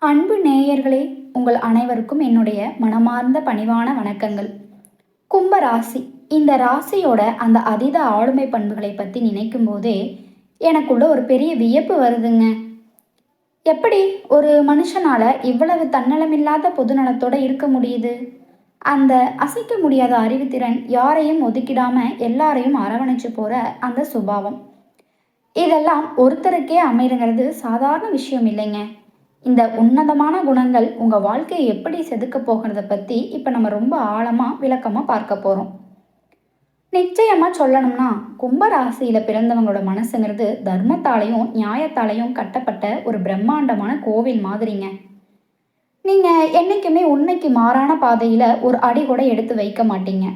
அன்பு நேயர்களே, உங்கள் அனைவருக்கும் என்னுடைய மனமார்ந்த பணிவான வணக்கங்கள். கும்ப ராசி. இந்த ராசியோட அந்த அதீத ஆளுமை பண்புகளை பற்றி நினைக்கும் போதே எனக்குள்ள ஒரு பெரிய வியப்பு வருதுங்க. எப்படி ஒரு மனுஷனால இவ்வளவு தன்னலமில்லாத பொதுநலத்தோட இருக்க முடியுது? அந்த அசைக்க முடியாத அறிவுத்திறன், யாரையும் ஒதுக்கிடாம எல்லாரையும் அரவணைச்சு போற அந்த சுபாவம், இதெல்லாம் ஒருத்தருக்கே அமையுங்கிறது சாதாரண விஷயம் இல்லைங்க. இந்த உன்னதமான குணங்கள் உங்கள் வாழ்க்கையை எப்படி செதுக்க போகிறத பற்றி இப்போ நம்ம ரொம்ப ஆழமாக விளக்கமாக பார்க்க போகிறோம். நிச்சயமாக சொல்லணும்னா, கும்பராசியில் பிறந்தவங்களோட மனசுங்கிறது தர்மத்தாலையும் நியாயத்தாலையும் கட்டப்பட்ட ஒரு பிரம்மாண்டமான கோவில் மாதிரிங்க. நீங்கள் என்றைக்குமே உண்மைக்கு மாறான பாதையில் ஒரு அடி கூட எடுத்து வைக்க மாட்டீங்க.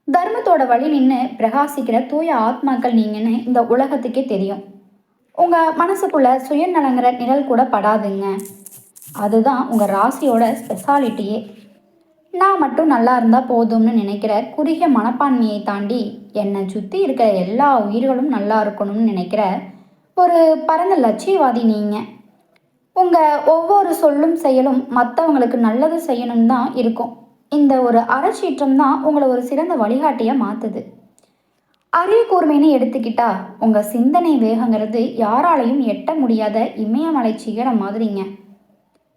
தர்மத்தோட வழி நின்று பிரகாசிக்கிற தூய ஆத்மாக்கள் நீங்கன்னு இந்த உலகத்துக்கே தெரியும். உங்கள் மனசுக்குள்ள சுயநலங்கிற நிழல் கூட படாதுங்க. அதுதான் உங்கள் ராசியோட ஸ்பெஷாலிட்டியே. நான் மட்டும் நல்லா இருந்தால் போதும்னு நினைக்கிற குறுகிய மனப்பான்மையை தாண்டி என்னை சுற்றி இருக்கிற எல்லா உயிர்களும் நல்லா இருக்கணும்னு நினைக்கிற ஒரு பரந்த லட்சியவாதி நீங்கள். உங்கள் ஒவ்வொரு சொல்லும் செயலும் மற்றவங்களுக்கு நல்லது செய்யணும் தான் இருக்கும். இந்த ஒரு அறச்சீற்றம் தான் உங்களை ஒரு சிறந்த வழிகாட்டியாக மாற்றுது. அறிவு கூர்மைன்னு எடுத்துக்கிட்டா உங்கள் சிந்தனை வேகங்கிறது யாராலையும் எட்ட முடியாத இமயமலை சிகரம் மாதிரிங்க.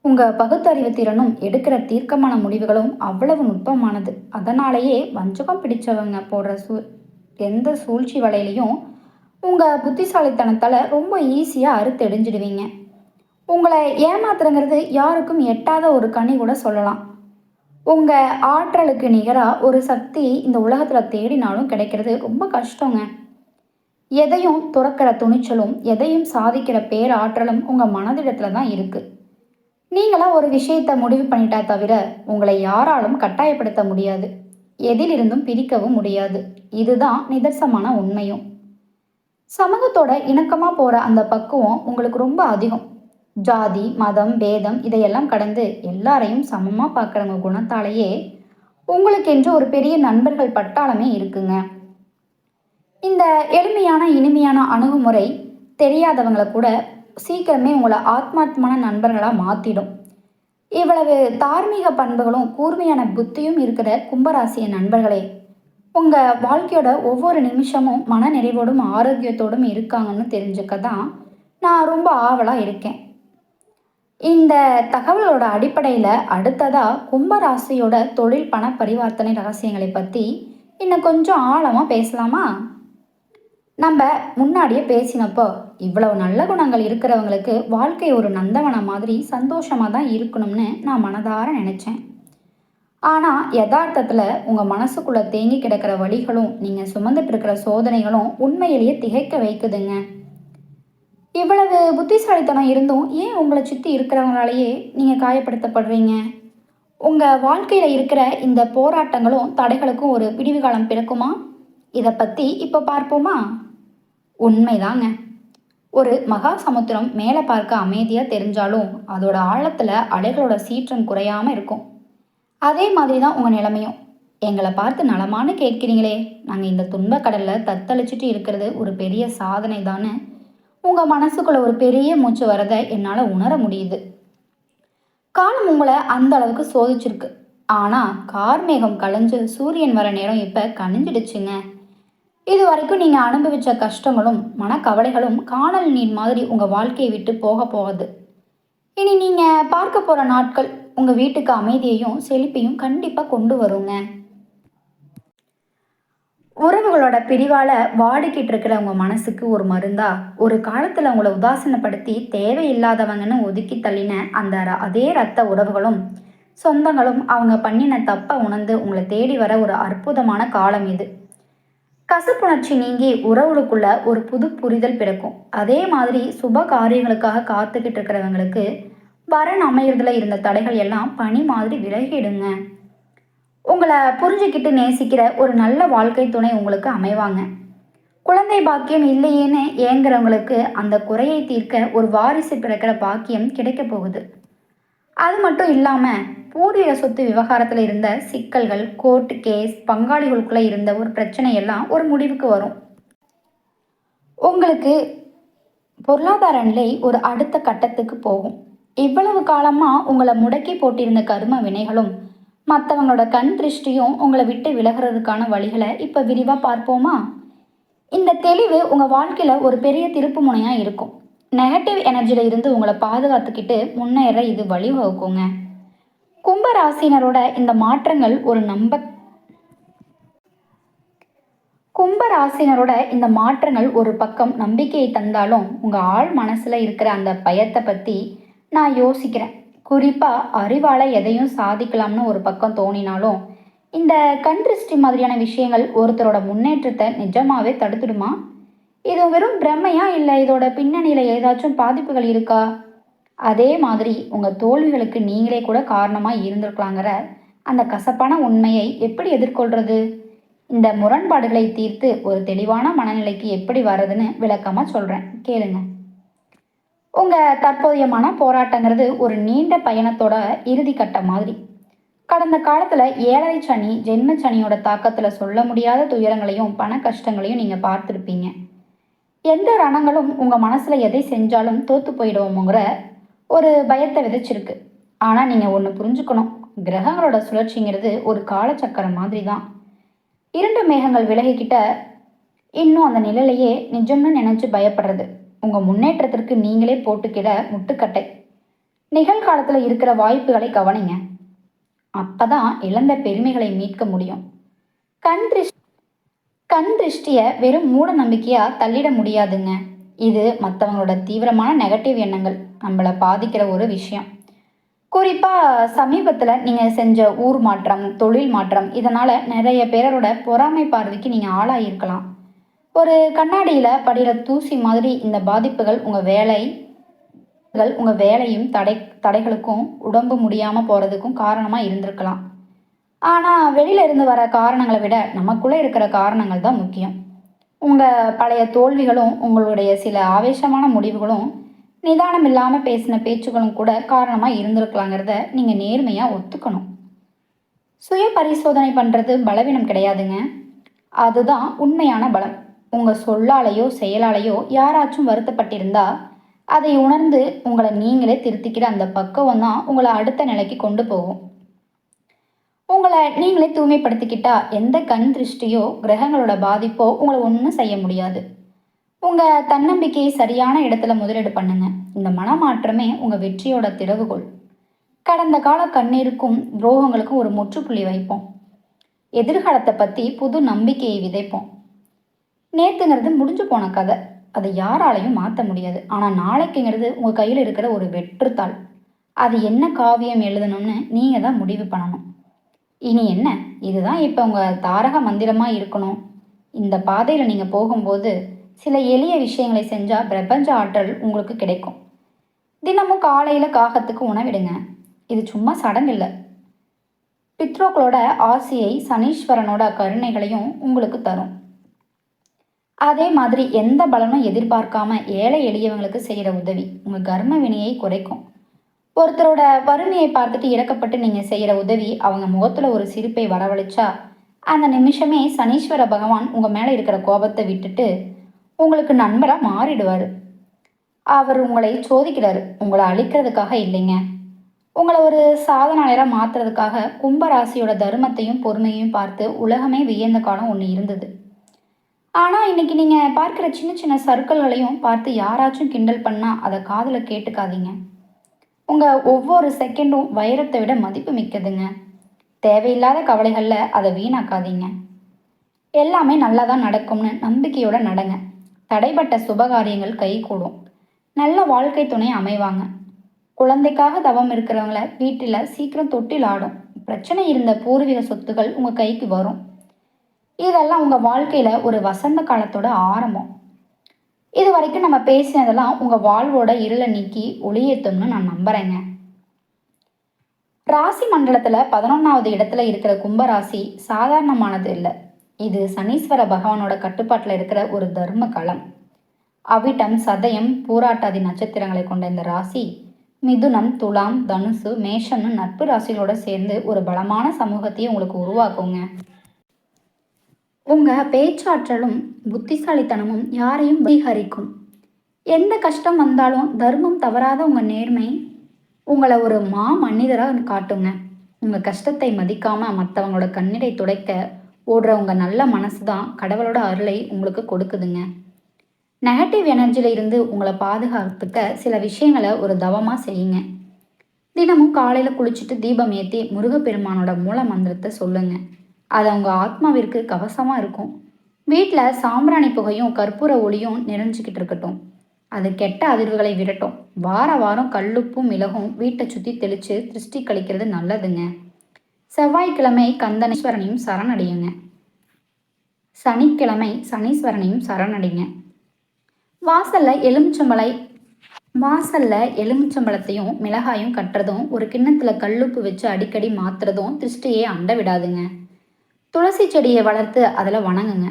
உங்கள் பகுத்தறிவு திறனும் எடுக்கிற தீர்க்கமான முடிவுகளும் அவ்வளவு நுட்பமானது. அதனாலேயே வஞ்சகம் பிடிச்சவங்க போடுற எந்த சூழ்ச்சி வலையிலையும் உங்கள் புத்திசாலித்தனத்தால் ரொம்ப ஈஸியாக அறுத்தெடிஞ்சிடுவீங்க. உங்களை ஏமாத்துறங்கிறது யாருக்கும் எட்டாத ஒரு கனி கூட சொல்லலாம். உங்கள் ஆற்றலுக்கு நிகராக ஒரு சக்தி இந்த உலகத்தில் தேடினாலும் கிடைக்கிறது ரொம்ப கஷ்டங்க. எதையும் துறக்கிற துணிச்சலும் எதையும் சாதிக்கிற பேராற்றலும் உங்கள் மனதிடத்தில் தான் இருக்குது. நீங்களாம் ஒரு விஷயத்தை முடிவு பண்ணிட்டா தவிர உங்களை யாராலும் கட்டாயப்படுத்த முடியாது, எதிலிருந்தும் பிரிக்கவும் முடியாது. இதுதான் நிதர்சனமான உண்மையும். சமூகத்தோட இணக்கமாக போகிற அந்த பக்குவம் உங்களுக்கு ரொம்ப அதிகம். ஜாதி மதம் பேதம் இதையெல்லாம் கடந்து எல்லாரையும் சமமாக பார்க்குறவங்க குணத்தாலேயே உங்களுக்கென்று ஒரு பெரிய நண்பர்கள் பட்டாளமே இருக்குங்க. இந்த எளிமையான இனிமையான அணுகுமுறை தெரியாதவங்களை கூட சீக்கிரமே உங்களை ஆத்மார்த்தமான நண்பர்களாக மாற்றிடும். இவ்வளவு தார்மீக பண்புகளும் கூர்மையான புத்தியும் இருக்கிற கும்பராசிய நண்பர்களே உங்கள் வாழ்க்கையோட ஒவ்வொரு நிமிஷமும் மன நிறைவோடும் ஆரோக்கியத்தோடும் இருக்காங்கன்னு தெரிஞ்சுக்க தான் நான் ரொம்ப ஆவலாக இருக்கேன். இந்த தகவலோட அடிப்படையில் அடுத்ததாக கும்பராசியோட தொழில் பண பரிவர்த்தனை ரகசியங்களை பற்றி இன்னும் கொஞ்சம் ஆழமாக பேசலாமா? நம்ம முன்னாடியே பேசினப்போ இவ்வளவு நல்ல குணங்கள் இருக்கிறவங்களுக்கு வாழ்க்கை ஒரு நந்தவனம் மாதிரி சந்தோஷமாக தான் இருக்கணும்னு நான் மனதார நினச்சேன். ஆனால் யதார்த்தத்தில் உங்கள் மனசுக்குள்ளே தேங்கி கிடக்கிற வழிகளும் நீங்கள் சுமந்துட்டு இருக்கிற சோதனைகளும் உண்மையிலேயே திகைக்க வைக்குதுங்க. இவ்வளவு புத்திசாலித்தனம் இருந்தும் ஏன் உங்களை சுற்றி இருக்கிறவங்களாலேயே நீங்கள் காயப்படுத்தப்படுறீங்க? உங்கள் வாழ்க்கையில் இருக்கிற இந்த போராட்டங்களும் தடைகளுக்கும் ஒரு விடிவு காலம் பிறக்குமா? இதை பற்றி இப்போ பார்ப்போமா? உண்மைதாங்க. ஒரு மகா சமுத்திரம் மேலே பார்க்க அமைதியாக தெரிஞ்சாலும் அதோட ஆழத்தில் அலைகளோட சீற்றம் குறையாமல் இருக்கும். அதே மாதிரி தான் உங்கள் நிலைமையும். எங்களை பார்த்து நலமானு கேட்கிறீங்களே, நாங்கள் இந்த துன்பக்கடலில் தத்தளிச்சுட்டு இருக்கிறது ஒரு பெரிய சாதனை தானே. உங்கள் மனசுக்குள்ள ஒரு பெரிய மூச்சு வரதை என்னால் உணர முடியுது. காலம் உங்களை அந்த அளவுக்கு சோதிச்சிருக்கு. ஆனால் கார்மேகம் கலைஞ்சு சூரியன் வர நேரம் இப்போ கனிஞ்சிடுச்சுங்க. இது வரைக்கும் நீங்கள் அனுபவித்த கஷ்டங்களும் மனக்கவலைகளும் காணல் நீர் மாதிரி உங்கள் வாழ்க்கையை விட்டு போக போகுது. இனி நீங்கள் பார்க்க போகிற நாட்கள் உங்கள் வீட்டுக்கு அமைதியையும் செழிப்பையும் கண்டிப்பாக கொண்டு வருங்க. உறவுகளோட பிரிவால் வாடிக்கிட்டு இருக்கிற உங்கள் மனசுக்கு ஒரு மருந்தா ஒரு காலத்தில் உங்களை உதாசீனப்படுத்தி தேவையில்லாதவங்கன்னு ஒதுக்கி தள்ளின அந்த அதே ரத்த உறவுகளும் சொந்தங்களும் அவங்க பண்ணின தப்பை உணர்ந்து உங்களை தேடி வர ஒரு அற்புதமான காலம் இது. கசப்புணர்ச்சி நீங்கி உறவுகளுக்குள்ள ஒரு புது புரிதல் பிறக்கும். அதே மாதிரி சுப காரியங்களுக்காக காத்துக்கிட்டு இருக்கிறவங்களுக்கு வரன் அமையறதுல இருந்த தடைகள் எல்லாம் பனி மாதிரி விலகிடுங்க. உங்களை புரிஞ்சுக்கிட்டு நேசிக்கிற ஒரு நல்ல வாழ்க்கை துணை உங்களுக்கு அமைவாங்க. குழந்தை பாக்கியம் இல்லையேன்னு ஏங்குறவங்களுக்கு அந்த குறையை தீர்க்க ஒரு வாரிசு பிறக்கிற பாக்கியம் கிடைக்க போகுது. அது மட்டும் இல்லாமல் பூர்வீக சொத்து விவகாரத்தில் இருந்த சிக்கல்கள், கோர்ட்டு கேஸ், பங்காளிகளுக்குள்ளே இருந்த ஒரு பிரச்சனை எல்லாம் ஒரு முடிவுக்கு வரும். உங்களுக்கு பொருளாதார நிலை ஒரு அடுத்த கட்டத்துக்கு போகும். இவ்வளவு காலமா உங்களை முடக்கி போட்டிருந்த கர்ம வினைகளும் மற்றவங்களோட கண் திருஷ்டியும் உங்களை விட்டு விலகிறதுக்கான வழிகளை இப்போ விரிவாக பார்ப்போமா? இந்த தெளிவு உங்கள் வாழ்க்கையில் ஒரு பெரிய திருப்பு முனையாக இருக்கும். நெகட்டிவ் எனர்ஜியில் இருந்து உங்களை பாதுகாத்துக்கிட்டு முன்னேற இது வழிவகுக்குங்க. கும்ப ராசினரோட இந்த மாற்றங்கள் ஒரு கும்பராசினரோட இந்த மாற்றங்கள் ஒரு பக்கம் நம்பிக்கையை தந்தாலும் உங்கள் ஆள் மனசில் இருக்கிற அந்த பயத்தை பற்றி நான் யோசிக்கிறேன். குறிப்பாக அறிவால் எதையும் சாதிக்கலாம்னு ஒரு பக்கம் தோணினாலும் இந்த கண் திருஷ்டி மாதிரியான விஷயங்கள் ஒருத்தரோட முன்னேற்றத்தை நிஜமாவே தடுத்துடுமா? இது வெறும் பிரம்மையா, இல்லை இதோட பின்னணியில் ஏதாச்சும் பாதிப்புகள் இருக்கா? அதே மாதிரி உங்கள் தோல்விகளுக்கு நீங்களே கூட காரணமாக இருந்திருக்கலாங்கிற அந்த கசப்பான உண்மையை எப்படி எதிர்கொள்கிறது? இந்த முரண்பாடுகளை தீர்த்து ஒரு தெளிவான மனநிலைக்கு எப்படி வர்றதுன்னு விளக்கமாக சொல்கிறேன், கேளுங்க. உங்கள் தற்போதைய மன போராட்டங்கிறது ஒரு நீண்ட பயணத்தோட இறுதி கட்ட மாதிரி. கடந்த காலத்தில் ஏழரை சனி, ஜென்ம சனியோட தாக்கத்தில் சொல்ல முடியாத துயரங்களையும் பண கஷ்டங்களையும் நீங்கள் பார்த்துருப்பீங்க. எந்த ரணங்களும் உங்கள் மனசில் எதை செஞ்சாலும் தோற்று போயிடுவோங்கிற ஒரு பயத்தை விதைச்சிருக்கு. ஆனால் நீங்கள் ஒன்று புரிஞ்சுக்கணும், கிரகங்களோட சுழற்சிங்கிறது ஒரு காலச்சக்கரம் மாதிரி தான். இரண்டு மேகங்கள் விலகிக்கிட்ட இன்னும் அந்த நிலையிலேயே நிஜம்னு நினைச்சு பயப்படுறது உங்கள் முன்னேற்றத்திற்கு நீங்களே போட்டுக்கிற முட்டுக்கட்டை. நிகழ்காலத்தில் இருக்கிற வாய்ப்புகளை கவனிங்க. அப்பதான் இழந்த பெருமைகளை மீட்க முடியும். கண் திருஷ்டியை வெறும் மூட நம்பிக்கையாக தள்ளிட முடியாதுங்க. இது மற்றவங்களோட தீவிரமான நெகட்டிவ் எண்ணங்கள் நம்மளை பாதிக்கிற ஒரு விஷயம். குறிப்பாக சமீபத்தில் நீங்கள் செஞ்ச ஊர் மாற்றம், தொழில் மாற்றம், இதனால் நிறைய பேரோட பொறாமை பார்வைக்கு நீங்கள் ஆளாயிருக்கலாம். ஒரு கண்ணாடியில் படிகிற தூசி மாதிரி இந்த பாதிப்புகள் உங்கள் வேலையும் தடைகளுக்கும் உடம்பு முடியாமல் போகிறதுக்கும் காரணமாக இருந்திருக்கலாம். ஆனால் வெளியில இருந்து வர காரணங்களை விட நமக்குள்ளே இருக்கிற காரணங்கள் தான் முக்கியம். உங்கள் பழைய தோல்விகளும் உங்களுடைய சில ஆவேசமான முடிவுகளும் நிதானம் இல்லாமல் பேசின பேச்சுகளும் கூட காரணமாக இருந்திருக்கலாங்கிறத நீங்கள் நேர்மையாக ஒத்துக்கணும். சுய பரிசோதனை பண்ணுறது பலவீனம் கிடையாதுங்க, அதுதான் உண்மையான பலம். உங்கள் சொல்லாலேயோ செயலாலேயோ யாராச்சும் வருத்தப்பட்டிருந்தா அதை உணர்ந்து உங்களை நீங்களே திருத்திக்கிற அந்த பக்குவம் தான் உங்களை அடுத்த நிலைக்கு கொண்டு போகும். உங்களை நீங்களே தூய்மைப்படுத்திக்கிட்டா எந்த கண் திருஷ்டியோ கிரகங்களோட பாதிப்போ உங்களை ஒன்றும் செய்ய முடியாது. உங்கள் தன்னம்பிக்கையை சரியான இடத்துல முதலீடு பண்ணுங்க. இந்த மனமாற்றமே உங்கள் வெற்றியோட திறவுகோள். கடந்த கால கண்ணீருக்கும் துரோகங்களுக்கும் ஒரு முற்றுப்புள்ளி வைப்போம். எதிர்காலத்தை பற்றி புது நம்பிக்கையை விதைப்போம். நேத்துங்கிறது முடிஞ்சு போன கதை, அதை யாராலையும் மாற்ற முடியாது. ஆனால் நாளைக்குங்கிறது உங்கள் கையில் இருக்கிற ஒரு வெற்றுத்தாள். அது என்ன காவியம் எழுதணும்னு நீங்கள் தான் முடிவு பண்ணணும். இனி என்ன, இதுதான் இப்போ உங்கள் தாரக மந்திரமாக இருக்கணும். இந்த பாதையில் நீங்கள் போகும்போது சில எளிய விஷயங்களை செஞ்சால் பிரபஞ்ச ஆற்றல் உங்களுக்கு கிடைக்கும். தினமும் காலையில் காகத்துக்கு உணவிடுங்க. இது சும்மா சடங்கு இல்லை, பித்ரோக்களோட ஆசையை சனீஸ்வரனோட கருணைகளையும் உங்களுக்கு தரும். அதே மாதிரி எந்த பலனும் எதிர்பார்க்காம ஏழை எளியவங்களுக்கு செய்கிற உதவி உங்கள் கர்ம வினையை குறைக்கும். ஒருத்தரோட வறுமையை பார்த்துட்டு இறக்கப்பட்டு நீங்கள் செய்கிற உதவி அவங்க முகத்தில் ஒரு சிரிப்பை வரவழைச்சா அந்த நிமிஷமே சனீஸ்வர பகவான் உங்கள் மேலே இருக்கிற கோபத்தை விட்டுட்டு உங்களுக்கு நண்பராக மாறிடுவார். அவர் உங்களை சோதிக்கிறாரு, உங்களை அழிக்கிறதுக்காக இல்லைங்க, உங்களை ஒரு சாதனாளராக மாற்றுறதுக்காக. கும்பராசியோட தர்மத்தையும் பொறுமையும் பார்த்து உலகமே வியந்த காலம் ஒன்று இருந்தது. ஆனால் இன்னைக்கு நீங்கள் பார்க்குற சின்ன சின்ன சர்க்கிள்களையும் பார்த்து யாராச்சும் கிண்டல் பண்ணால் அதை காதில் கேட்டுக்காதீங்க. உங்கள் ஒவ்வொரு செகண்டும் வைரத்தை விட மதிப்பு மிக்கதுங்க. தேவையில்லாத கவலைகளில் அதை வீணாக்காதீங்க. எல்லாமே நல்லா தான் நடக்கும்னு நம்பிக்கையோட நடங்க. தடைப்பட்ட சுபகாரியங்கள் கைகூடும். நல்ல வாழ்க்கை துணை அமைவாங்க. குழந்தைக்காக தவம் இருக்கிறவங்கள வீட்டில் சீக்கிரம் தொட்டில் ஆடும். பிரச்சனை இருந்த பூர்வீக சொத்துக்கள் உங்கள் கைக்கு வரும். இதெல்லாம் உங்கள் வாழ்க்கையில் ஒரு வசந்த காலத்தோட ஆரம்பம். இது வரைக்கும் நம்ம பேசினதெல்லாம் உங்கள் வாழ்வோட இருளை நீக்கி ஒளியேற்றும்னு நான் நம்புகிறேங்க. ராசி மண்டலத்தில் 11வது இடத்துல இருக்கிற கும்பராசி சாதாரணமானது இல்லை. இது சனீஸ்வர பகவானோட கட்டுப்பாட்டில் இருக்கிற ஒரு தர்ம களம். அவிட்டம், சதயம், பூராட்டாதி நட்சத்திரங்களை கொண்ட இந்த ராசி மிதுனம், துலாம், தனுசு, மேஷம்னு நட்பு ராசிகளோட சேர்ந்து ஒரு பலமான சமூகத்தையும் உங்களுக்கு உருவாக்குங்க. உங்கள் பேச்சாற்றலும் புத்திசாலித்தனமும் யாரையும் அதிகரிக்கும். எந்த கஷ்டம் வந்தாலும் தர்மம் தவறாத உங்கள் நேர்மை உங்களை ஒரு மனிதராக காட்டுங்க. உங்கள் கஷ்டத்தை மதிக்காமல் மற்றவங்களோட கண்ணீரை துடைக்க ஓடுற உங்கள் நல்ல மனசு தான் கடவுளோட அருளை உங்களுக்கு கொடுக்குதுங்க. நெகட்டிவ் எனர்ஜியில் இருந்து உங்களை பாதுகாத்துக்க சில விஷயங்களை ஒரு தவமாக செய்யுங்க. தினமும் காலையில் குளிச்சுட்டு தீபம் ஏற்றி முருகப்பெருமானோட மூல மந்திரத்தை சொல்லுங்க. அது உங்கள் ஆத்மாவிற்கு கவசமாக இருக்கும். வீட்டில் சாம்பிராணி புகையும் கற்பூர ஒளியும் நிறைஞ்சிக்கிட்டு இருக்கட்டும். அது கெட்ட அதிர்வுகளை விரட்டும். வார வாரம் கல்லுப்பும் மிளகும் வீட்டை சுற்றி தெளித்து திருஷ்டி கழிக்கிறது நல்லதுங்க. செவ்வாய்க்கிழமை கந்தனீஸ்வரனையும் சரணடையுங்க. சனிக்கிழமை சனீஸ்வரனையும் சரணடைங்க. வாசல்ல எலுமிச்சம்பழத்தையும் மிளகாயும் கட்டுறதும் ஒரு கிண்ணத்தில் கல்லுப்பு வச்சு அடிக்கடி மாத்துறதும் திருஷ்டியை அண்ட விடாதுங்க. துளசி செடியை வளர்த்து அதில் வணங்குங்க.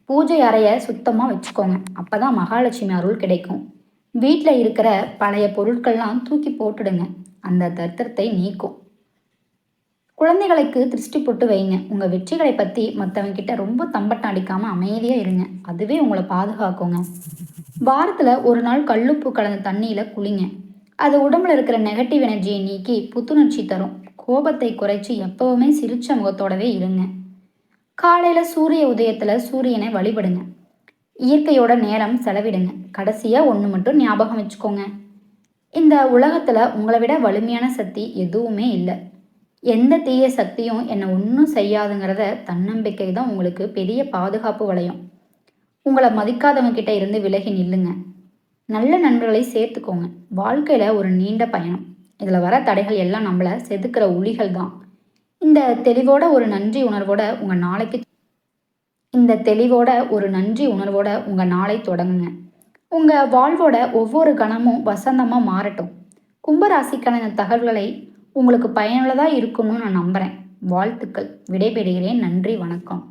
பூஜை அறையை சுத்தமாக வச்சுக்கோங்க. அப்போ தான் மகாலட்சுமி அருள் கிடைக்கும். வீட்டில் இருக்கிற பழைய பொருட்கள்லாம் தூக்கி போட்டுடுங்க. அந்த தரித்திரத்தை நீக்கும். குழந்தைகளுக்கு திருஷ்டி போட்டு வைங்க. உங்கள் வெற்றிகளை பற்றி மற்றவங்கிட்ட ரொம்ப தம்பட்டம் அடிக்காமல் அமைதியாக இருங்க. அதுவே உங்களை பாதுகாக்குங்க. வாரத்தில் ஒரு நாள் கல்லுப்பு கலந்த தண்ணியில் குளிங்க. அது உடம்புல இருக்கிற நெகட்டிவ் எனர்ஜியை நீக்கி புத்துணர்ச்சி தரும். கோபத்தை குறைச்சி எப்பவுமே சிரிச்ச முகத்தோடவே இருங்க. காலையில் சூரிய உதயத்தில் சூரியனை வழிபடுங்க. இயற்கையோட நேரம் செலவிடுங்க. கடைசியாக ஒன்று மட்டும் ஞாபகம் வச்சுக்கோங்க. இந்த உலகத்தில் உங்களை விட வலிமையான சக்தி எதுவுமே இல்லை. எந்த தீய சக்தியும் என்னை ஒன்றும் செய்யாதுங்கிறத தன்னம்பிக்கை தான் உங்களுக்கு பெரிய பாதுகாப்பு வளையம். உங்களை மதிக்காதவங்க கிட்ட இருந்து விலகி நில்லுங்க. நல்ல நண்பர்களை சேர்த்துக்கோங்க. வாழ்க்கையில் ஒரு நீண்ட பயணம். இதில் வர தடைகள் எல்லாம் நம்மளை செதுக்கிற உளிகள் தான். இந்த தெளிவோட ஒரு நன்றி உணர்வோட உங்கள் நாளை தொடங்குங்க. உங்கள் வாழ்வோட ஒவ்வொரு கணமும் வசந்தமாக மாறட்டும். கும்பராசிக்கான இந்த தகவல்களை உங்களுக்கு பயனுள்ளதாக இருக்கும்னு நான் நம்புகிறேன். வாழ்த்துக்கள். விடைபெறுகிறேன். நன்றி, வணக்கம்.